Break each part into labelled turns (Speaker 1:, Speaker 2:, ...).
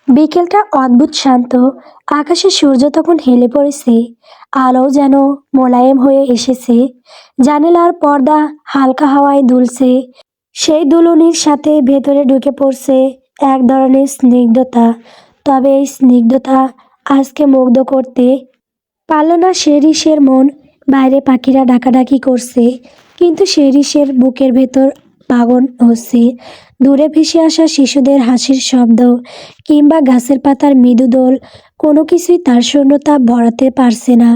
Speaker 1: বিকেলটা অদ্ভুত শান্ত। আকাশে সূর্য তখন হেলে পড়েছে, আলো যেন মোলায়েম হয়ে এসেছে। জানালার পর্দা হালকা হাওয়ায় দুলছে, সেই দুলুনির সাথে ভেতরে ঢুকে পড়ছে এক ধরনের স্নিগ্ধতা। তবে এই স্নিগ্ধতা আজকে মুগ্ধ করতে পারল না শেরিসের মন। বাইরে পাখিরা ডাকাডাকি করছে, কিন্তু শেরিসের বুকের ভেতর পাগল হচ্ছে। দূরে ভেসে আসা শিশুদের হাসির শব্দ কিংবা গাছের পাতার মৃদু দোল, কোনো কিছুই তার শূন্যতা ভরাতে পারছে না।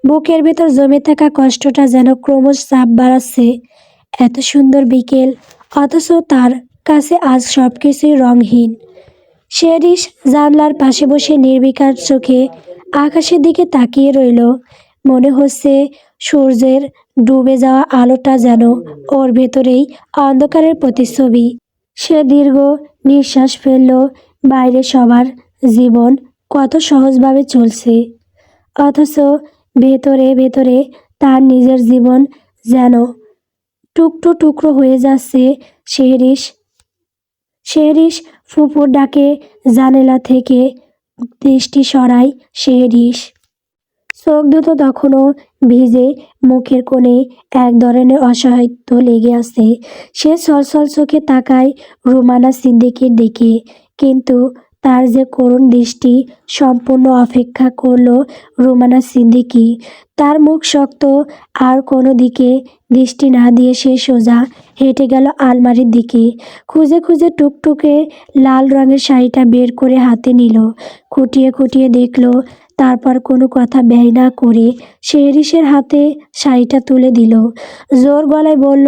Speaker 1: বুকের ভেতর জমে থাকা কষ্টটা যেন ক্রমশ চাপ বাড়াচ্ছে। এত সুন্দর বিকেল, অথচ তার কাছে আজ সব কিছুই রঙহীন। শেরিস জানলার পাশে বসে নির্বিকার চোখে আকাশের দিকে তাকিয়ে রইল। মনে হচ্ছে সূর্যের ডুবে যাওয়া আলোটা যেন ওর ভেতরেই অন্ধকারের প্রতিচ্ছবি। সে দীর্ঘ নিঃশ্বাস ফেলল। বাইরে সবার জীবন কত সহজভাবে চলছে, অথচ ভেতরে ভেতরে তার নিজের জীবন যেন টুকরো টুকরো হয়ে যাচ্ছে। শেরিস শেরিস ফুপুর ডাকে জানালা থেকে দৃষ্টি সরায়। শেরিস চোখ দুটো তখনও ভিজে, মুখের কোণে এক ধরনের অসহায়ত্ব লেগে আছে। সে ছলছল চোখে তাকায় রুমানা সিদ্দিকীর দিকে, কিন্তু তার যে করুণ দৃষ্টি সম্পূর্ণ অপেক্ষা করল রুমানা সিদ্দিকী। তার মুখ শক্ত, আর কোনো দিকে দৃষ্টি না দিয়ে সে সোজা হেঁটে গেল আলমারির দিকে। খুঁজে খুঁজে টুকটুকে লাল রঙের শাড়িটা বের করে হাতে নিল, খুঁটিয়ে খুঁটিয়ে দেখল। তারপর কোনো কথা ব্যয় না করে শেরিসের হাতে শাড়িটা তুলে দিল। জোর গলায় বলল,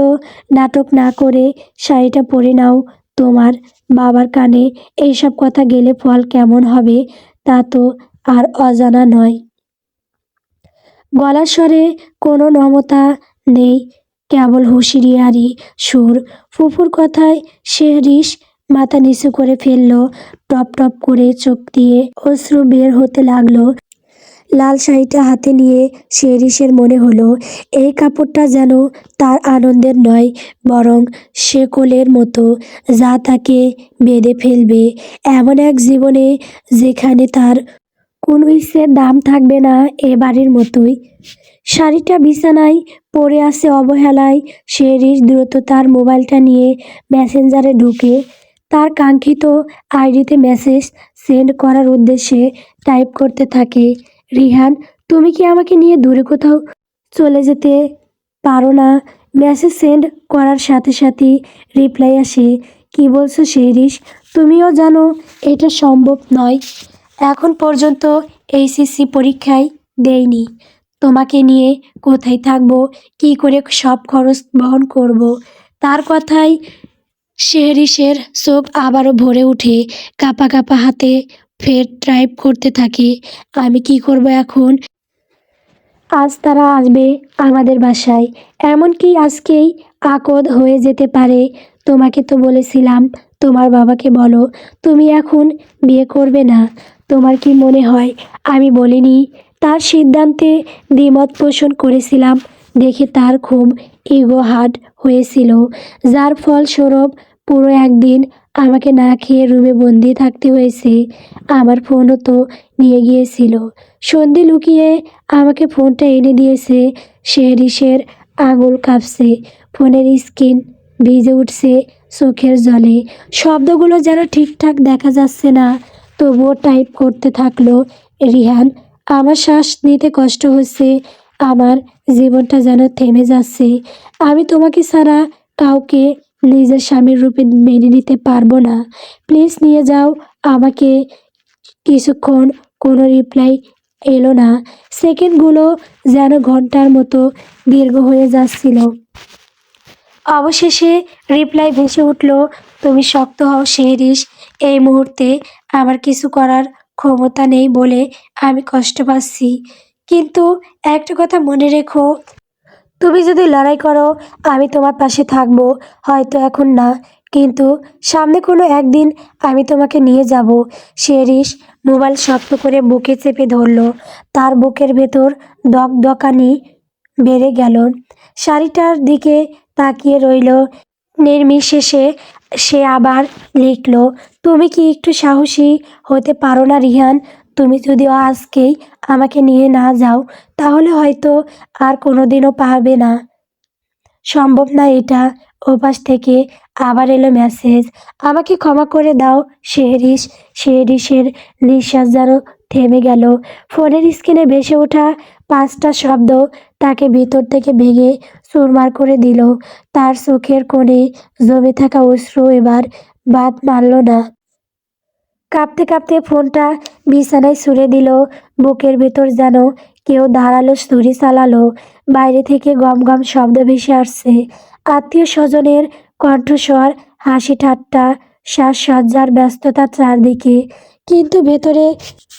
Speaker 1: নাটক না করে শাড়িটা পরে নাও। তোমার বাবার কানে এইসব কথা গেলে ফল কেমন হবে তা তো আর অজানা নয়। গলার স্বরে কোনো নমতা নেই, কেবল হুঁশিয়ারি সুর। ফুফুর কথায় শেরিস মাথা নিচু করে ফেলল। টপ টপ করে চোখ দিয়ে অশ্রু বের হতে লাগলো। লাল শাড়িটা হাতে নিয়ে শেরিসের মনে হলো এই কাপড়টা যেন তার আনন্দের নয়, বরং শেকলের মতো, যা তাকে বেঁধে ফেলবে এমন এক জীবনে যেখানে তার কোনো ইচ্ছের দাম থাকবে না। এ বাড়ির মতোই শাড়িটা বিছানায় পড়ে আছে অবহেলায়। শেরিস দ্রুত তার মোবাইলটা নিয়ে মেসেঞ্জারে ঢুকে তার কাঙ্ক্ষিত আইডিতে মেসেজ সেন্ড করার উদ্দেশ্যে টাইপ করতে থাকে। রিহান, তুমি কি আমাকে নিয়ে দূরে কোথাও চলে যেতে পারো না? মেসেজ সেন্ড করার সাথে সাথেই রিপ্লাই আসে, কি বলছো শেরিস? তুমিও জানো এটা সম্ভব নয়। এখন পর্যন্ত এইচএসসি পরীক্ষায় দেইনি। তোমাকে নিয়ে কোথায় থাকবো, কি করে সব খরচ বহন করব? তার কথায় শেহরিসের চোখ আবারও ভরে ওঠে। কাঁপা কাঁপা হাতে ফের টাইপ করতে থাকে, আমি কি করব এখন? আজ তারা আসবে আমাদের বাসায়, এমনকি আজকেই আকদ হয়ে যেতে পারে। তোমাকে তো বলেছিলাম তোমার বাবাকে বলো তুমি এখন বিয়ে করবে না। তোমার কি মনে হয় আমি বলিনি? তার সিদ্ধান্তে দ্বিমত পোষণ করেছিলাম দেখে তার খুব ইগো হার্ট হয়েছিল, যার ফলস্বরূপ পুরো একদিন আমাকে না খেয়ে রুমে বন্দি থাকতে হয়েছে। আমার ফোনও তো নিয়ে গিয়েছিল। সন্ধি লুকিয়ে আমাকে ফোনটা এনে দিয়েছে। শেরিসের আঙুল কাঁপছে, ফোনের স্ক্রিন ভিজে উঠছে চোখের জলে। শব্দগুলো যেন ঠিকঠাক দেখা যাচ্ছে না, তবুও টাইপ করতে থাকলো। রিহান, আমার শ্বাস নিতে কষ্ট হচ্ছে, আমার জীবনটা যেন থেমে যাচ্ছে। আমি তোমাকে ছাড়া কাউকে নিজের স্বামীর রূপে মেনে নিতে পারবো না। প্লিজ নিয়ে যাও আমাকে। কিছুক্ষণ কোনো রিপ্লাই এলো না। সেকেন্ডগুলো যেন ঘন্টার মতো দীর্ঘ হয়ে যাচ্ছিল। অবশেষে রিপ্লাই ভেসে উঠল, তুমি শক্ত হও শেহরিস। এই মুহূর্তে আমার কিছু করার ক্ষমতা নেই বলে আমি কষ্ট পাচ্ছি, কিন্তু একটা কথা মনে রেখো, তুমি যদি লড়াই করো আমি তোমার পাশে থাকবো। হয়তো এখন না, কিন্তু সামনে কোনো একদিন আমি তোমাকে নিয়ে যাব। শেরিস মোবাইল শক্ত করে বুকে চেপে ধরল। তার বুকের ভেতর দগদগানি বেড়ে গেল। শাড়িটার দিকে তাকিয়ে রইল। নির্বিশেষে সে আবার লিখল, তুমি কি একটু সাহসী হতে পারো না রিহান? তুমি যদিও আজকেই আমাকে নিয়ে না যাও তাহলে হয়তো আর কোনোদিনও পারবে না। সম্ভব না এটা। ওপাশ থেকে আবার এলো মেসেজ, আমাকে ক্ষমা করে দাও শেহরিশ। শেহরিশের নিঃশ্বাস যেন থেমে গেল। ফোনের স্ক্রিনে ভেসে ওঠা 5টা শব্দ তাকে ভিতর থেকে ভেঙে চুরমার করে দিল। তার চোখের কোণে জমে থাকা অশ্রু এবার বাদ মারল না। কাঁপতে কাঁপতে ফোনটা বিছানায় ছুঁড়ে দিল। বুকের ভেতর যেন কেউ ধারালো ছুরি চালালো। বাইরে থেকে গম গম শব্দ ভেসে আসছে, আত্মীয় স্বজনের কণ্ঠস্বর, হাসি ঠাট্টা, সাজসজ্জার ব্যস্ততা চারদিকে। কিন্তু ভেতরে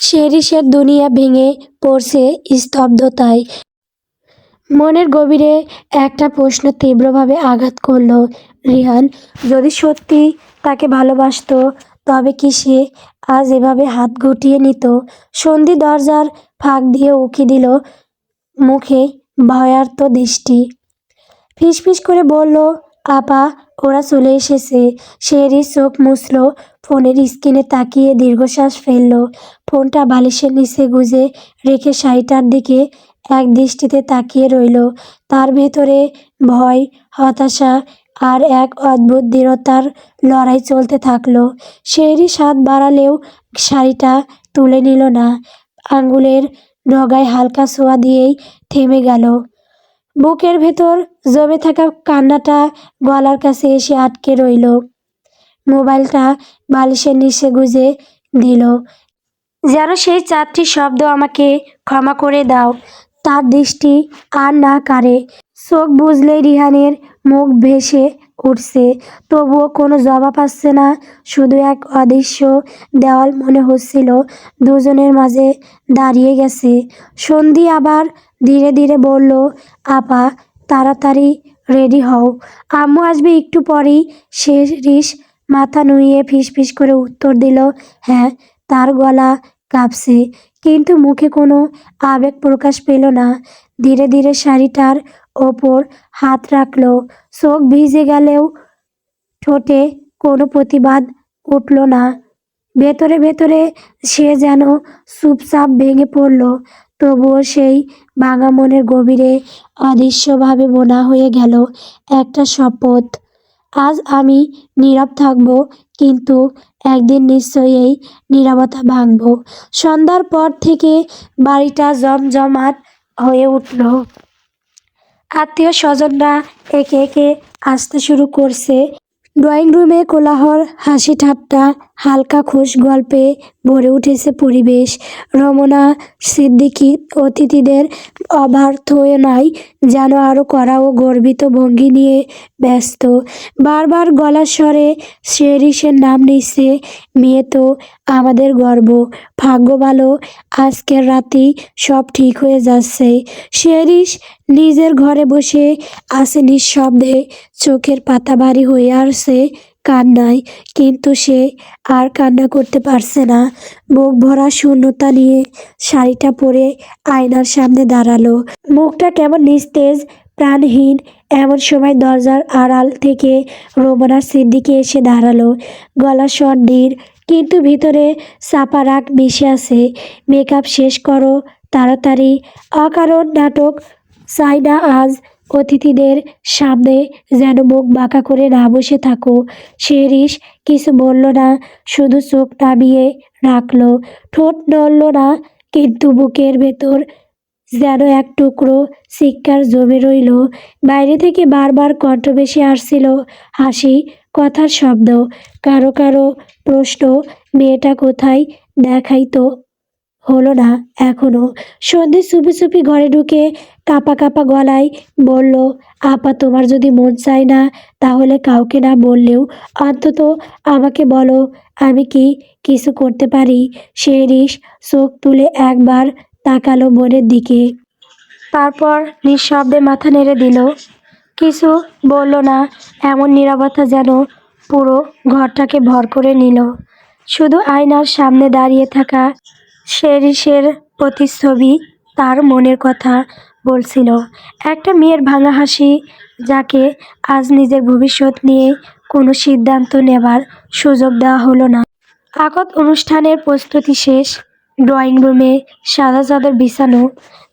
Speaker 1: শেরিসের দুনিয়া ভেঙে পড়ছে স্তব্ধতায়। মনের গভীরে একটা প্রশ্ন তীব্রভাবে আঘাত করল। রিহান যদি সত্যি তাকে ভালোবাসতো তবে কি সে আজ এভাবে হাত গুটিয়ে নিত? সন্ধি দরজার ফাঁক দিয়ে উকি দিল, মুখে ভয়ার্ত দৃষ্টি। ফিসফিস করে বলল, আপা, ওরা চলে এসেছে। শেরি চোখ মুছল, ফোনের স্ক্রিনে তাকিয়ে দীর্ঘশ্বাস ফেলল। ফোনটা বালিশের নিচে গুজে রেখে শাড়িটার দিকে এক দৃষ্টিতে তাকিয়ে রইল। তার ভেতরে ভয়, হতাশা আর এক অদ্ভুত দৃঢ়তার লড়াই চলতে থাকলো। শেরি হাত বাড়ালেও শাড়িটা তুলে নিল না। আঙ্গুলের ডগায় হালকা ছোঁয়া দিয়েই থেমে গেল। বুকের ভেতর জমে থাকা কান্নাটা গলার কাছে এসে আটকে রইল। মোবাইলটা বালিশের নিচে গুজে দিল, যেন সেই 4টি শব্দ, আমাকে ক্ষমা করে দাও, তার দৃষ্টি আর না কাড়ে। চোখ বুজলেই রিহানের মুখ ভেসে উঠছে, তবুও কোনো জবাব আসছে না। শুধু এক অদৃশ্য দেওয়াল মনে হচ্ছিল দুজনের মাঝে দাঁড়িয়ে গেছে। সন্ধি আবার ধীরে ধীরে বলল, আপা, তাড়াতাড়ি রেডি হও, আম্মু আসবে একটু পরেই। শেরিস মাথা নুইয়ে ফিসফিস করে উত্তর দিল, হ্যাঁ। তার গলা কাঁপছে, কিন্তু মুখে কোনো আবেগ প্রকাশ পেল না। ধীরে ধীরে শাড়িটার ওপর হাত রাখল। চোখ ভিজে গেলেও ঠোঁটে কোনো প্রতিবাদ উঠল না। ভেতরে ভেতরে সে যেন চুপচাপ ভেঙে পড়ল। তবুও সেই ভাঙা মনের গভীরে অদৃশ্যভাবে বোনা হয়ে গেল একটা শপথ, আজ আমি নীরব থাকব, কিন্তু একদিন নিশ্চয়ই এই নীরবতা ভাঙব। সন্ধ্যার পর থেকে বাড়িটা জমজমাট হয়ে উঠল। আত্মীয় স্বজনরা একে একে আসতে শুরু করছে। ড্রয়িং রুমে কোলাহল, হাসি ঠাট্টা, হালকা খুশ গল্পে ভরে উঠেছে পরিবেশ। রমনা সিদ্দিকী অতিথিদের অভ্যর্থনায় যেন আরও কড়া ও গর্বিত ভঙ্গি নিয়ে ব্যস্ত। বারবার গলার স্বরে শেরিসের নাম নিচ্ছে, মেয়ে তো আমাদের গর্ব, ভাগ্য ভালো, আজকের রাতেই সব ঠিক হয়ে যাচ্ছে। শেরিস নিজের ঘরে বসে আছে নিঃশব্দে, চোখের পাতা ভারী হয়ে আসছে কান্নায়, কিন্তু সে আর কান্না করতে পারছে না। বুক ভরা শূন্যতা নিয়ে শাড়িটা পরে আয়নার সামনে দাঁড়ালো। মুখটা কেমন নিস্তেজ, প্রাণহীন। এমন সময় দরজার আড়াল থেকে রোমনা সিদ্দিকী এসে দাঁড়ালো। গলা স্বর ধীর, কিন্তু ভিতরে চাপা রাগ মিশে আছে। মেকআপ শেষ করো তাড়াতাড়ি, অকারণ নাটক চাই না আজ। অতিথিদের সামনে যেন মুখ বাঁকা করে না বসে থাকো। শেরিস কিছু বলল না, শুধু চোখ নামিয়ে রাখলো। ঠোঁট নড়ল না, কিন্তু বুকের ভেতর যেন এক টুকরো চিৎকার জমে রইল। বাইরে থেকে বারবার কণ্ঠ ভেসে আসছিল, হাসি, কথার শব্দ, কারো কারো প্রশ্ন, মেয়েটা কোথায়? দেখাই তো হলো না এখনো। সন্ধি চুপি চুপি ঘরে ঢুকে কাঁপা কাঁপা গলায় বলল, আপা, তোমার যদি মন চায় না তাহলে কাউকে না বললেও অন্তত আমাকে বলো, আমি কি কিছু করতে পারি? শেরিস চোখ তুলে একবার তাকালো বোনের দিকে, তারপর নিঃশব্দে মাথা নেড়ে দিল। কিছু বলল না। এমন নীরবতা যেন পুরো ঘরটাকে ভর করে নিল। শুধু আয়নার সামনে দাঁড়িয়ে থাকা শেরিসের প্রতিচ্ছবি তার মনের কথা বলছিল। একটা মেয়ের ভাঙা হাসি, যাকে আজ নিজের ভবিষ্যৎ নিয়ে কোনো সিদ্ধান্ত নেবার সুযোগ দেওয়া হলো না। আকদ অনুষ্ঠানের প্রস্তুতি শেষ। ড্রয়িং রুমে সাদা চাদর বিছানো,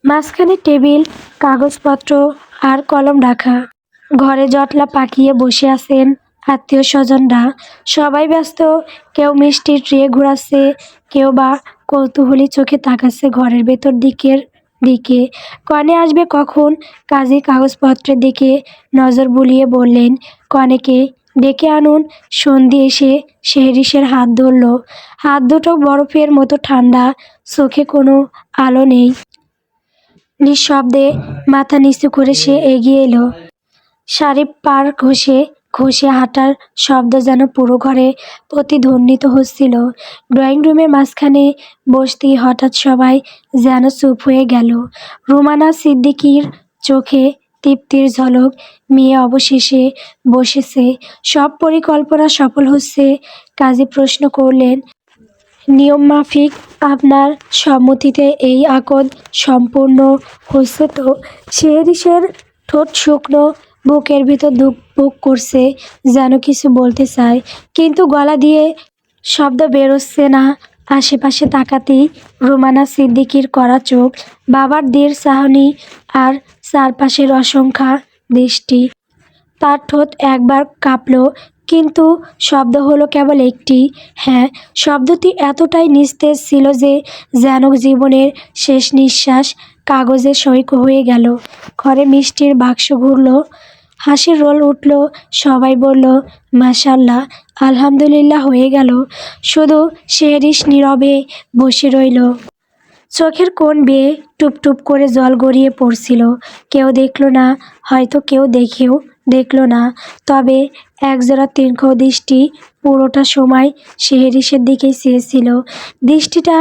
Speaker 1: মাঝখানে টেবিল, কাগজপত্র আর কলম রাখা। ঘরে জটলা পাকিয়ে বসে আছেন আত্মীয় স্বজনরা, সবাই ব্যস্ত। কেউ মিষ্টির ট্রে ঘোরাচ্ছে, কেউ বা কৌতূহলী চোখে তাকাচ্ছে ঘরের ভেতর দিকে। কনে আসবে কখন? কাজী কাগজপত্রের দিকে নজর বুলিয়ে বললেন, কনেকে ডেকে আনুন। সন্ধি এসে শেহরিসের হাত ধরল। হাত দুটো বরফের মতো ঠান্ডা, চোখে কোনো আলো নেই। নিঃশব্দে মাথা নিচু করে সে এগিয়ে এলো। শাড়ি পার ঘষে ঘষে হাঁটার শব্দ যেন পুরো ঘরে প্রতিধ্বনিত হচ্ছিল। ড্রয়িং রুমের মাঝখানে বসতেই হঠাৎ সবাই যেন চুপ হয়ে গেল। রুমানা সিদ্দিকীর চোখে তৃপ্তির ঝলক। মেয়ে অবশেষে বসেছে, সব পরিকল্পনা সফল হচ্ছে। কাজী প্রশ্ন করলেন, নিয়মমাফিক আপনার সম্মতিতে এই আকদ সম্পূর্ণ হচ্ছে তো? শেহরিসের ঠোঁট শুকনো, বুকের ভিতর ধুকপুক করছে, যেন কিছু বলতে চায়, কিন্তু গলা দিয়ে শব্দ বেরোচ্ছে না। আশেপাশে তাকাতেই রুমানা সিদ্দিকীর কড়া চোখ, বাবার দৃঢ় চাহনি আর চারপাশের অসংখ্য দৃষ্টি। তার ঠোঁট একবার কাঁপল, কিন্তু শব্দ হলো কেবল একটি, হ্যাঁ। শব্দটি এতটাই নিস্তেজ ছিল যে যেন জীবনের শেষ নিঃশ্বাস কাগজে সই হয়ে গেল। ঘরে মিষ্টির বাক্স ঘুরল, হাসির রোল উঠল, সবাই বলল, মাশাআল্লাহ, আলহামদুলিল্লাহ, হয়ে গেল। শুধু শেহরিস নীরবে বসে রইল। চোখের কোণ বেয়ে টুপ টুপ করে জল গড়িয়ে পড়ছিল। কেউ দেখল না, হয়তো কেউ দেখেও দেখল না, তবে একজোড়া তীক্ষ্ণ দৃষ্টি পুরোটা সময় শেহরিসের দিকেই চেয়েছিল। দৃষ্টিটা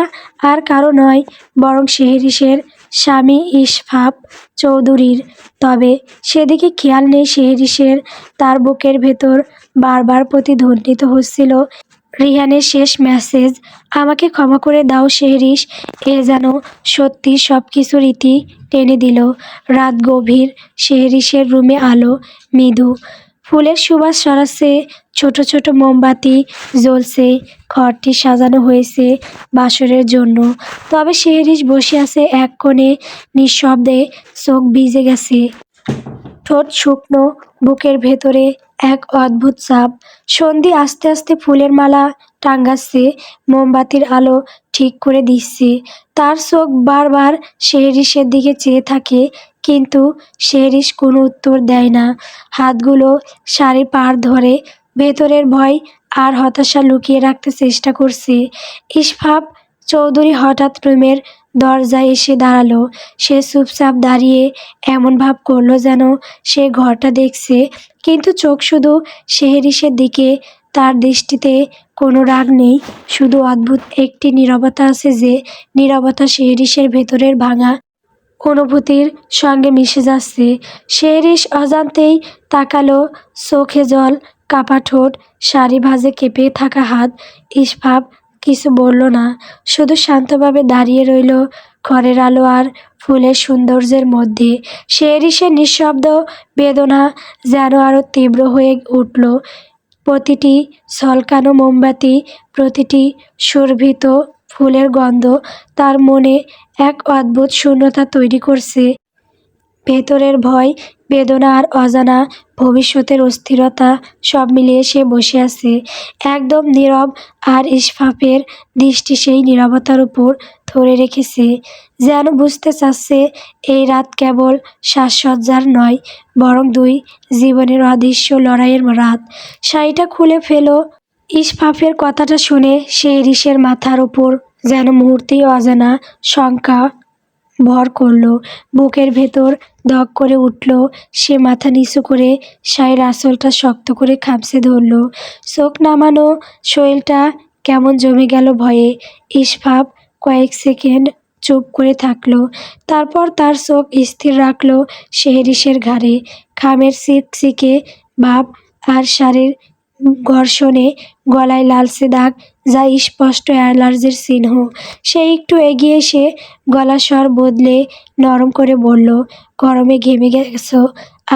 Speaker 1: আর কারো নয়, বরং শেহরিসের স্বামী ইশফাক চৌধুরীর। তবে সেদিকে খেয়াল নেই শেহরিসের। তার বুকের ভেতর বারবার প্রতিধ্বনিত হচ্ছিল রিহানের শেষ মেসেজ, আমাকে ক্ষমা করে দাও শেহরিস। এ যেন সত্যি সব কিছুর ইতি টেনে দিল। রাত গভীর, শেহরিসের রুমে আলো মৃদু, ফুলের সুবাস ছড়াচ্ছে, ছোট ছোট মোমবাতি জ্বলছে। ঘরটি সাজানো হয়েছে বাসরের জন্য। তবে শেহরিস বসে আছে এক কোণে, নিঃশব্দে, চোখ ভিজে গেছে, ঠোঁট শুকনো, বুকের ভেতরে এক অদ্ভুত চাপ। সন্ধি আস্তে আস্তে ফুলের মালা টাঙ্গাচ্ছে, মোমবাতির আলো ঠিক করে দিচ্ছে। তার চোখ বারবার শেহরিসের দিকে চেয়ে থাকে, কিন্তু শেহরিস কোনো উত্তর দেয় না। হাতগুলো শাড়ি পাড় ধরে ভেতরের ভয় আর হতাশা লুকিয়ে রাখতে চেষ্টা করছে। ইশফাক চৌধুরী হঠাৎ রুমের দরজায় এসে দাঁড়ালো। সে চুপচাপ দাঁড়িয়ে এমন ভাব করলো যেন সে ঘরটা দেখছে, কিন্তু চোখ শুধু শেহরিসের দিকে। তার দৃষ্টিতে কোনো রাগ নেই, শুধু অদ্ভুত একটি নীরবতা আছে, যে নীরবতা শেহরিসের ভেতরের ভাঙা অনুভূতির সঙ্গে মিশে যাচ্ছে। শেহরিস অজান্তেই তাকালো, চোখে জল, কাপা ঠোঁট, শাড়ি ভাঁজে কেঁপে থাকা হাত। ইশফাক কিছু বলল না, শুধু শান্তভাবে দাঁড়িয়ে রইল ঘরের আলো আর ফুলের সৌন্দর্যের মধ্যে। শেহরিসের নিঃশব্দ বেদনা যেন আরও তীব্র হয়ে উঠল। প্রতিটি ঝলকানো মোমবাতি, প্রতিটি সুরভিত ফুলের গন্ধ তার মনে এক অদ্ভুত শূন্যতা তৈরি করছে। ভেতরের ভয়, বেদনা আর অজানা ভবিষ্যতের অস্থিরতা সব মিলিয়ে সে বসে আছে, একদম নীরব। আর ইশফাকের দৃষ্টি সেই নীরবতার উপর ধরে রেখেছে, যেন বুঝতে চাচ্ছে এই রাত কেবল সাজসজ্জার নয়, বরং দুই জীবনের অদৃশ্য লড়াইয়ের রাত। শাড়িটা খুলে ফেলো। ইশফাকের কথাটা শুনে শেহরিসের মাথার উপর যেন মুহূর্তেই অজানা শঙ্কা ভর করল। বুকের ভেতর ধক করে উঠল। সে মাথা নিচু করে শাড়ির আঁচলটা শক্ত করে খামচে ধরল। চোখ নামানো, শরীরটা কেমন জমে গেল ভয়ে। ইশফাক কয়েক সেকেন্ড চুপ করে থাকলো, তারপর তার চোখ স্থির রাখল শেহরিসের ঘাড়ে। খামের চিকচিকে ভাব আর শাড়ির ঘর্ষণে গলায় লালচে দাগ, যা স্পষ্ট অ্যালার্জির চিহ্ন। সে একটু এগিয়ে এসে গলার স্বর বদলে নরম করে বলল, গরমে ঘেমে গেছো,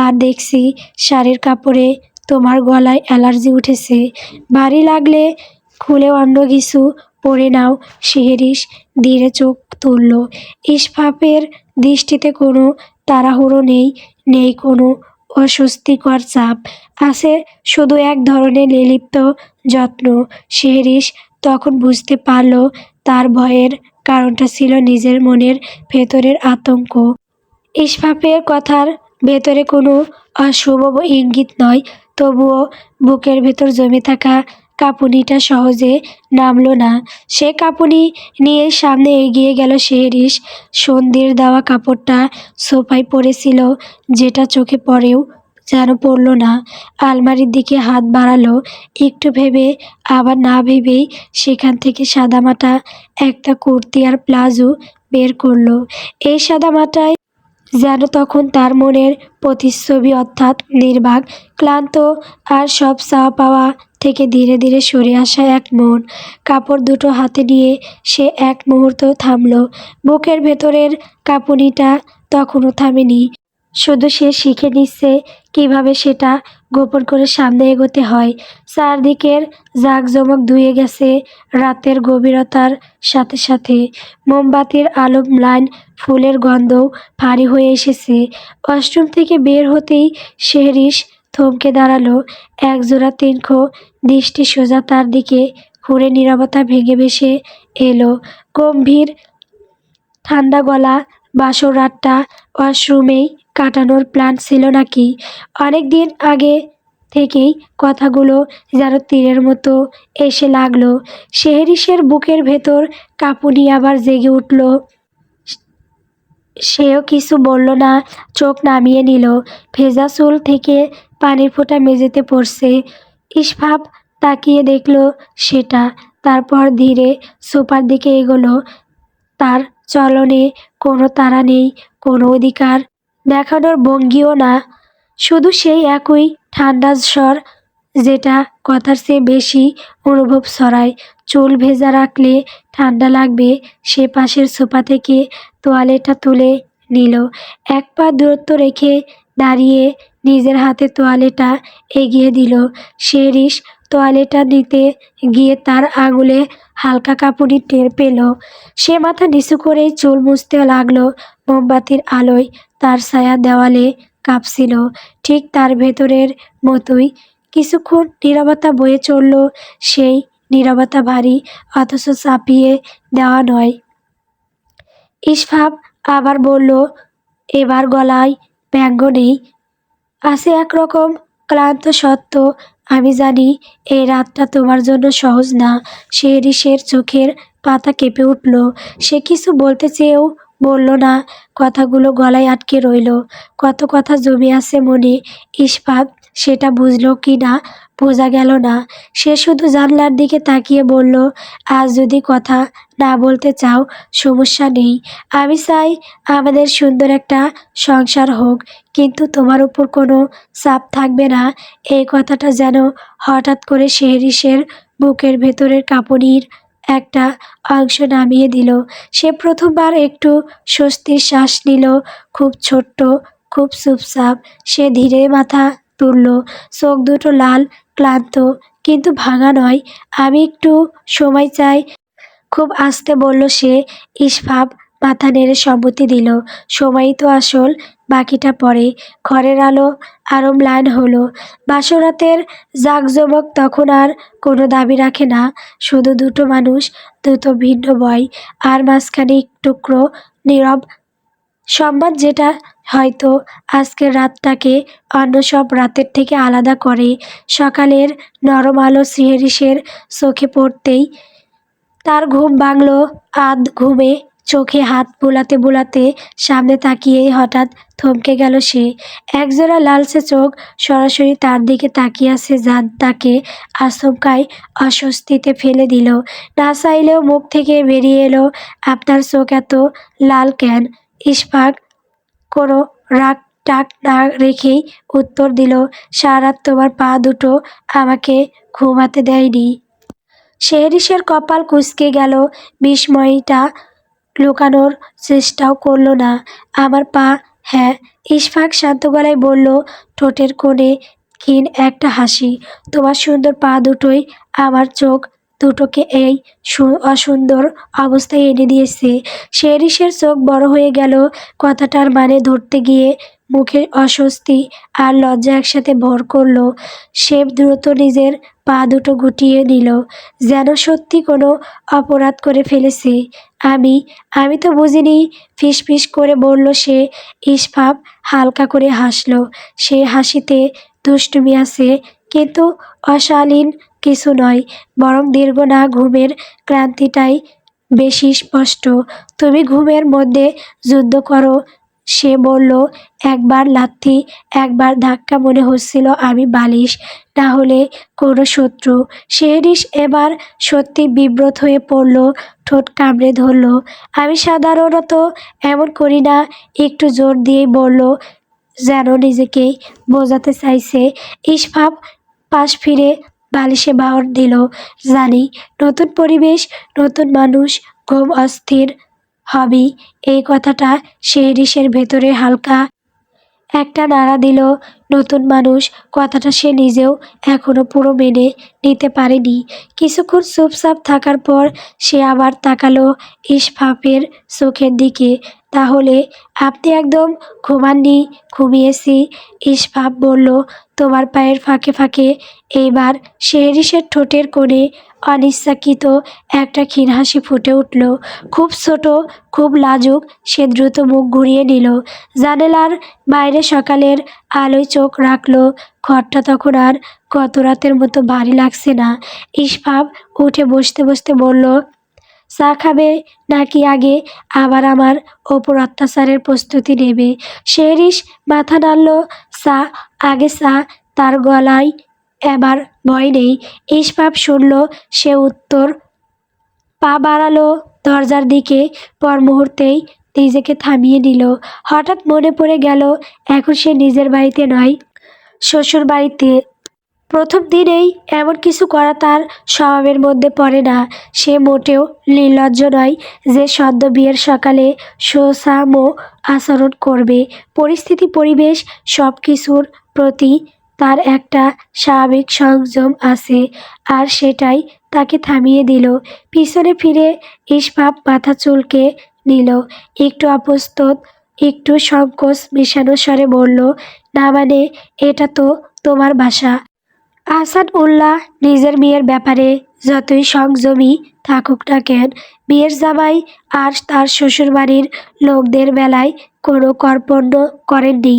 Speaker 1: আর দেখছি শাড়ির কাপড়ে তোমার গলায় অ্যালার্জি উঠেছে। ভারী লাগলে খুলে অন্য কিছু পরে নাও। শিহরিশ ধীরে চোখ তুলল। ইসফাপের দৃষ্টিতে কোনো তাড়াহুড়ো নেই, নেই কোনো অস্বস্তিকর চাপ, আছে শুধু এক ধরনের নির্লিপ্ত যত্ন। শিহরিশ তখন বুঝতে পারল তার ভয়ের কারণটা ছিল নিজের মনের ভেতরের আতঙ্ক। ইসফাপের কথার ভেতরে কোনো অশুভ ইঙ্গিত নয়, তবুও বুকের ভেতর জমে থাকা কাঁপুনিটা সহজে নামল না। সে কাঁপুনি নিয়েই সামনে এগিয়ে গেল শিহরিশ। সন্ধ্যের দেওয়া কাপড়টা সোফায় পড়েছিল, যেটা চোখে পড়েও যেন পড়ল না। আলমারির দিকে হাত বাড়ালো, একটু ভেবে আবার না ভেবেই সেখান থেকে সাদামাটা একটা কুর্তি আর প্লাজো বের করলো। এই সাদামাটায় যেন তখন তার মনের প্রতিচ্ছবি, অর্থাৎ নির্বাক, ক্লান্ত আর সব চাওয়া পাওয়া থেকে ধীরে ধীরে সরে আসা এক মন। কাপড় দুটো হাতে নিয়ে সে এক মুহূর্ত থামল। বুকের ভেতরের কাঁপুনিটা তখনও থামেনি, শুধু সে শিখে নিচ্ছে কিভাবে সেটা গোপন করে সামনে এগোতে হয়। চারদিকের জাঁকজমক ধুয়ে গেছে রাতের গভীরতার সাথে সাথে। মোমবাতির আলো ম্লান, ফুলের গন্ধও ভারী হয়ে এসেছে। ওয়াশরুম থেকে বের হতেই শিহরিশ থমকে দাঁড়ালো। একজোড়া তীক্ষ্ণ দৃষ্টি সোজা তার দিকে ঘুরে নীরবতা ভেঙে ভেসে এলো। গম্ভীর ঠান্ডা গলা, বাসর রাতটা ওয়াশরুমেই কাটানোর প্ল্যান ছিল নাকি? অনেক দিন আগে থেকেই কথাগুলো যেন তীরের মতো এসে লাগলো। শিহরিশের বুকের ভেতর কাঁপুনি আবার জেগে উঠল। সেও কিছু বলল না, চোখ নামিয়ে নিল। ভেজা চুল থেকে পানির ফোঁটা মেঝেতে পড়ছে। ইসফাপ তাকিয়ে দেখল সেটা, তারপর ধীরে সোফার দিকে এগোলো। তার চলনে কোনো তাড়া নেই, কোনো অধিকার দেখানোর ভঙ্গিও না, শুধু সেই একই ঠান্ডা স্বর, যেটা কথার চেয়ে বেশি অনুভব ছড়ায়। চুল ভেজা রাখলে ঠান্ডা লাগবে। সে পাশের সোফা থেকে তোয়ালেটা তুলে নিল। এক পা দূরত্ব রেখে দাঁড়িয়ে নিজের হাতে তোয়ালেটা এগিয়ে দিল। শিহরিশ তোয়ালেটা নিতে গিয়ে তার আঙুলে হালকা কাঁপুনি টের পেল। সে মাথা নিচু করেই চুল মুছতে লাগলো। মোমবাতির আলোয় তার ছায়া দেওয়ালে কাঁপছিল, ঠিক তার ভেতরের মতোই। কিছুক্ষণ নীরবতা বয়ে চলল। সেই নীরবতা ভারী, অথচ চাপিয়ে দেওয়া নয়। ইসফাপ আবার বলল, এবার গলায় ব্যঙ্গ নেই, আছে একরকম ক্লান্ত সত্য। আমি জানি এই রাতটা তোমার জন্য সহজ না। শিহরিশের চোখের পাতা কেঁপে উঠল। সে কিছু বলতে চেয়েও বলল না, কথাগুলো গলায় আটকে রইল। কত কথা জমে আছে মনে। ইসফাপ সেটা বুঝল কি না বোঝা গেল না। সে শুধু জানলার দিকে তাকিয়ে বলল, আজ যদি কথা না বলতে চাও সমস্যা নেই। আমি চাই আমাদের সুন্দর একটা সংসার হোক, কিন্তু তোমার উপর কোনো চাপ থাকবে না। এই কথাটা যেন হঠাৎ করে শিহরিশের বুকের ভেতরের কাঁপুনির একটা অংশ নামিয়ে দিল। সে প্রথমবার একটু স্বস্তির শ্বাস নিল, খুব ছোট্ট, খুব চুপচাপ। সে ধীরে মাথা তুলল, চোখ দুটো লাল, ক্লান্ত, কিন্তু ভাঙা নয়। আমি একটু সময় চাই, খুব আস্তে বলল সে। ইসফাপ মাথা নেড়ে সম্মতি দিল। সময়ই তো আসল, বাকিটা পরে। ঘরের আলো আরো ম্লান হলো। বাসরাতের জাঁকজমক তখন আর কোনো দাবি রাখে না, শুধু দুটো মানুষ, দুটো ভিন্ন বয়, আর মাঝখানে এক টুকরো নীরব সম্বাদ, যেটা হয়তো আজকের রাতটাকে অন্য সব রাতের থেকে আলাদা করে। সকালের নরম আলো শিহরিশের চোখে পড়তেই তার ঘুম ভাঙল। আধ ঘুমে চোখে হাত বুলাতে বুলাতে সামনে তাকিয়েই হঠাৎ থমকে গেল সে। একজোড়া লালচে চোখ সরাসরি তার দিকে তাকিয়ে আছে, যা তাকে আচমকাই অস্বস্তিতে ফেলে দিল। না চাইলেও মুখ থেকে বেরিয়ে এলো, আপনার চোখ এত লাল কেন? ইশফাক কোনো রাগ টাগ না রেখেই উত্তর দিল, সারা রাত তোমার পা দুটো আমাকে ঘুমাতে দেয়নি। শিহরিশের কপাল কুঁচকে গেল। বিস্ময়টা লুকানোর চেষ্টাও করল না। আমার পা? হ্যাঁ, ইশফাক শান্ত গলায় বলল, ঠোঁটের কোণে ক্ষীণ একটা হাসি। তোমার সুন্দর পা দুটোই আমার চোখ দুটোকে এই অসুন্দর অবস্থায় এনে দিয়েছে। শেরিসের চোখ বড় হয়ে গেল কথাটার মানে ধরতে গিয়ে। মুখে অস্বস্তি আর লজ্জা একসাথে ভর করলো। সে দ্রুত নিজের পা দুটো গুটিয়ে নিল, যেন সত্যি কোনো অপরাধ করে ফেলেছে। আমি আমি তো বুঝিনি, ফিসফিস করে বলল সে। ইসফাপ হালকা করে হাসলো। সে হাসিতে দুষ্টুমি আছে, কিন্তু অশালীন কিছু নয়, বরং দীর্ঘ না ঘুমের ক্লান্তিটাই বেশি স্পষ্ট। তুমি ঘুমের মধ্যে যুদ্ধ করো, সে বলল। একবার লাথি, একবার ধাক্কা, মনে হচ্ছিল আমি বালিশ, না হলে কোনো শত্রু। শেরিস এবার সত্যি বিব্রত হয়ে পড়ল, ঠোঁট কামড়ে ধরল। আমি সাধারণত এমন করি না, একটু জোর দিয়েই বলল, যেন নিজেকেই বোঝাতে চাইছে। ইসফাপ পাশ ফিরে বালিশে বাহর দিল। জানি, নতুন পরিবেশ, নতুন মানুষ, ঘুম অস্থির হবি, এই কথাটা শেরিসের ভেতরে হালকা একটা নাড়া দিল। নতুন মানুষ কথাটা সে নিজেও এখনো পুরো মেনে নিতে পারেনি। কিছুক্ষণ চুপচাপ থাকার পর সে আবার তাকালো ইসফাপের চোখের দিকে। তাহলে আপনি একদম ঘুমাননি? ঘুমিয়েছি, ইসফাপ বলল, তোমার পায়ের ফাঁকে ফাঁকে। এইবার শেরিসের ঠোঁটের কোণে অনিচ্ছাকৃত একটা ক্ষীণ হাসি ফুটে উঠল, খুব ছোট, খুব লাজুক। সে দ্রুত মুখ ঘুরিয়ে নিল, জানালার বাইরে সকালের আলোয় চোখ রাখলো। ঘরটা তখন আর গত রাতের মতো ভারী লাগছে না। ইসফাপ উঠে বসতে বসতে বলল, চা খাবে নাকি আগে আবার আমার ওপর অত্যাচারের প্রস্তুতি নেবে? শেরিস মাথা নাড়ল। চা, আগে চা। তার গলায় এবার ভয় নেই। ইসফাপ শুনল, সে উত্তর পা বাড়ালো দরজার দিকে, পর মুহূর্তেই নিজেকে থামিয়ে নিল। হঠাৎ মনে পড়ে গেল, এখন সে নিজের বাড়িতে নয়, শ্বশুর বাড়িতে। প্রথম দিনেই এমন কিছু করা তার স্বভাবের মধ্যে পড়ে না। সে মোটেও নির্লজ্জ নয় যে সদ্য বিয়ের সকালে সোসামো আচরণ করবে। পরিস্থিতি, পরিবেশ, সব কিছুর প্রতি তার একটা স্বাভাবিক সংযম আছে, আর সেটাই তাকে থামিয়ে দিল। পিছনে ফিরে ইসফাপ মাথা চুলকে নিল, একটু অপ্রস্তুত, একটু সংকোচ মেশানো স্বরে বলল, না মানে, এটা তো তোমার বাসা। আহসান উল্লাহ নিজের মেয়ের ব্যাপারে যতই সংযমী থাকুক না কেন, বিয়ের জামাই আর তার শ্বশুরবাড়ির লোকদের বেলায় কোনো কর্পণ্য করেননি।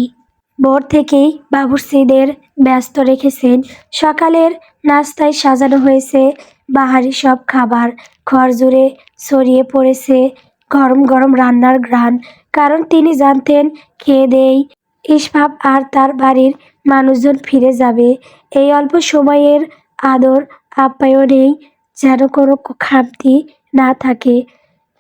Speaker 1: ভোর থেকেই বাবুর্চিদের ব্যস্ত রেখেছেন। সকালের নাস্তায় সাজানো হয়েছে বাহারি সব খাবার। ঘর জুড়ে ছড়িয়ে পড়েছে গরম গরম রান্নার ঘ্রাণ, কারণ তিনি জানতেন খেয়ে দেই ইসফাপ আর তার বাড়ির মানুষজন ফিরে যাবে। এই অল্প সময়ের আদর আপ্যায়নেই যেন কোনো খামতি না থাকে।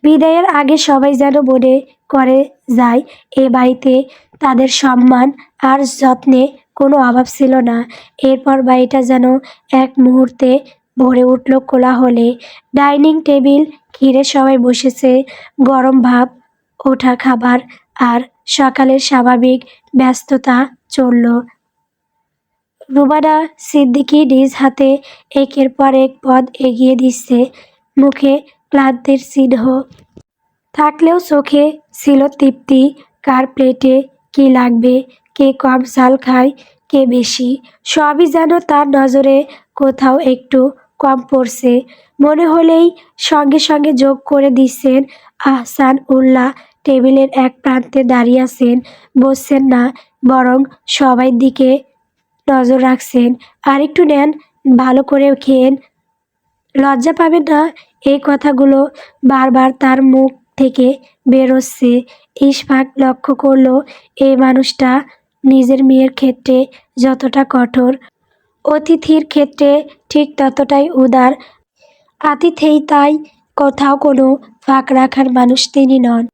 Speaker 1: বিদায়ের আগে সবাই যেন মনে করে যায়, এ বাড়িতে তাদের সম্মান আর যত্নে কোনো অভাব ছিল না। এরপর বাড়িটা যেন এক মুহূর্তে ভরে উঠল কোলাহলে। ডাইনিং টেবিল ঘিরে সবাই বসেছে, গরম ভাব ওঠা খাবার আর সকালের স্বাভাবিক ব্যস্ততা চলল। রুমানা সিদ্দিকী নিজ হাতে একের পর এক পদ এগিয়ে দিচ্ছে, মুখে ক্লান্তির চিহ্ন থাকলেও চোখে ছিল তৃপ্তি। কার প্লেটে কি লাগবে, কে কম ঝাল খায়, কে বেশি, সবই যেন তার নজরে কোথাও একটু কম পড়ছে মনে হলেই সঙ্গে সঙ্গে যোগ করে দিচ্ছেন। আহসান উল্লাহ টেবিলের এক প্রান্তে দাঁড়িয়ে আছেন, বসছেন না, বরং সবাই দিকে নজর রাখছেন। আর একটু নেন, ভালো করে খেয়েন, লজ্জা পাবেন না। এই কথাগুলো বারবার তার মুখ থেকে বেরোচ্ছে। ইশফাক লক্ষ্য করলো, এই মানুষটা নিজের মেয়ের ক্ষেত্রে যতটা কঠোর, অতিথির ক্ষেত্রে ঠিক ততটাই উদার। আতিথেয়তায় কোথাও কোনো ফাঁক রাখার মানুষ তিনি নন।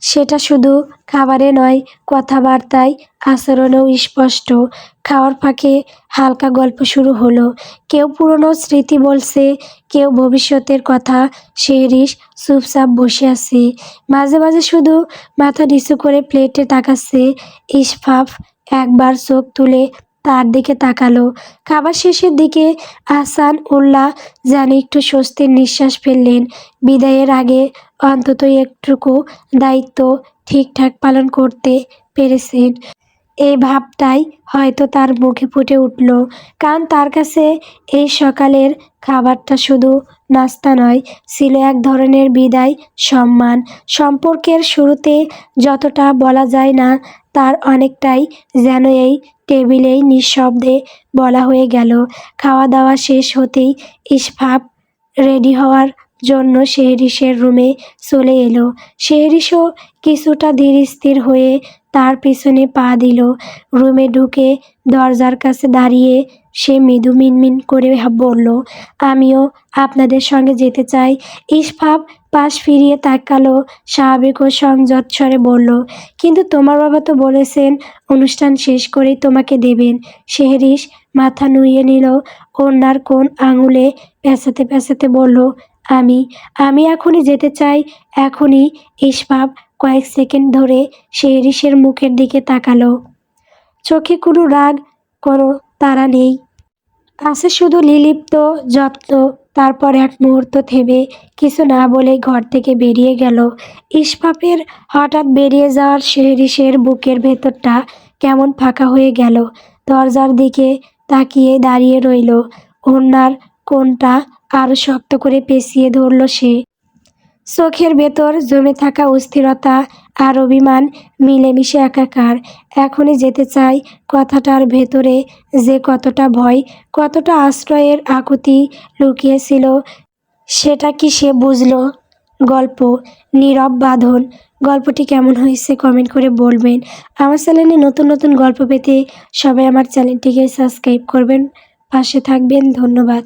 Speaker 1: সেটা শুধু খাবারে নয়, কথাবার্তায়, আচরণেও স্পষ্ট। খাওয়ার ফাঁকে হালকা গল্প শুরু হলো। কেউ পুরনো স্মৃতি বলছে, কেউ ভবিষ্যতের কথা। শেরিস চুপচাপ বসে আছে, মাঝে মাঝে শুধু মাথা নিচু করে প্লেটে তাকাচ্ছে। ইসফাফ একবার চোখ তুলে তার দিকে তাকালো। খাবার শেষের দিকে আহসান উল্লাহ যেন একটু স্বস্তির নিঃশ্বাস ফেললেন। বিদায়ের আগে অন্তত একটুকু দায়িত্ব ঠিকঠাক পালন করতে পেরেছেন, এই ভাবটাই হয়তো তার মুখে ফুটে উঠল। কারণ তার কাছে এই সকালের খাবারটা শুধু নাস্তা নয়, ছিল এক ধরনের বিদায় সম্মান। সম্পর্কের শুরুতে যতটা বলা যায় না, তার অনেকটাই যেন এই টেবিলেই নিঃশব্দে বলা হয়ে গেল। খাওয়া দাওয়া শেষ হতেই ইসফাপ রেডি হওয়ার জন্য শেহরিশের রুমে চলে এলো। শেহরিশও কিছুটা ধীর স্থির হয়ে তার পিছনে পা দিল। রুমে ঢুকে দরজার কাছে দাঁড়িয়ে সে মৃদু মিনমিন করে বলল, আমিও আপনাদের সঙ্গে যেতে চাই। ইসফাপ পাশ ফিরিয়ে তাকালো, স্বাভাবিক ও সংযত স্বরে বলল, কিন্তু তোমার বাবা তো বলেছেন অনুষ্ঠান শেষ করেই তোমাকে দেবেন। শেহরিশ মাথা নুইয়ে নিল, ওড়নার কোণ আঙুলে পেঁচাতে পেঁচাতে বলল, আমি আমি এখনই যেতে চাই, এখনই। ইসফাপ কয়েক সেকেন্ড ধরে শেহরিশের মুখের দিকে তাকালো। চোখে কোনো রাগ, কোনো তাড়া নেই, আছে শুধু নির্লিপ্ত যত্ন। তারপর এক মুহূর্ত থেমে কিছু না বলে ঘর থেকে বেরিয়ে গেল। ইসফাপের হঠাৎ বেরিয়ে যাওয়ার শেহরিশের বুকের ভেতরটা কেমন ফাঁকা হয়ে গেল। দরজার দিকে তাকিয়ে দাঁড়িয়ে রইল। ওড়নার কোণটা আরও শক্ত করে পেঁচিয়ে ধরল সে। চোখের ভেতর জমে থাকা অস্থিরতা আর অভিমান মিলেমিশে একাকার। এখনই যেতে চাই কথাটার ভেতরে যে কতটা ভয়, কতটা আশ্রয়ের আকুতি লুকিয়েছিল, সেটা কি সে বুঝল? গল্প নীরব বাঁধন। গল্পটি কেমন হয়েছে কমেন্ট করে বলবেন। আমার চ্যানেলে নতুন নতুন গল্প পেতে সবাই আমার চ্যানেলটিকে সাবস্ক্রাইব করবেন, পাশে থাকবেন। ধন্যবাদ।